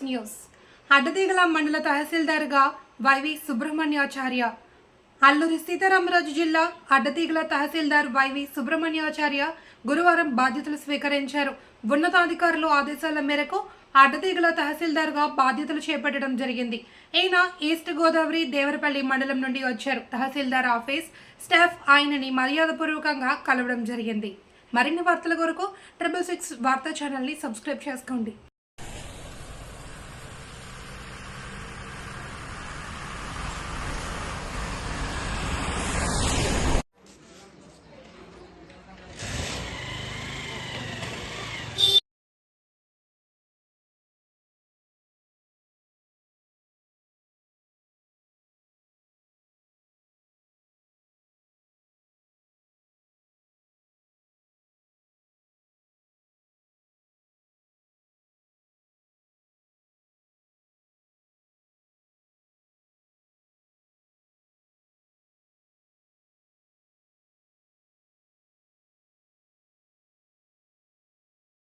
News. Addateegala మండల తహసీల్దార్గా YV సుబ్రహ్మణ్యాచార్య. Alluri Sitaramaraju జిల్లా అడ్డతీగల తహసీల్దార్ YV సుబ్రహ్మణ్యాచార్య గురువారం బాధ్యతలు స్వీకరించారు. ఉన్నతాధికారుల ఆదేశాల మేరకు అడ్డతీగల తహసీల్దార్గా బాధ్యతలు చేపట్టడం జరిగింది. ఈయన ఈస్ట్ గోదావరి దేవరపల్లి మండలం నుండి వచ్చారు. తహసీల్దార్ ఆఫీస్ స్టాఫ్ ఆయనని మర్యాదపూర్వకంగా కలవడం జరిగింది. మరిన్ని వార్తల కొరకు 666 వార్తా ఛానల్ని సబ్స్క్రైబ్ చేసుకోండి.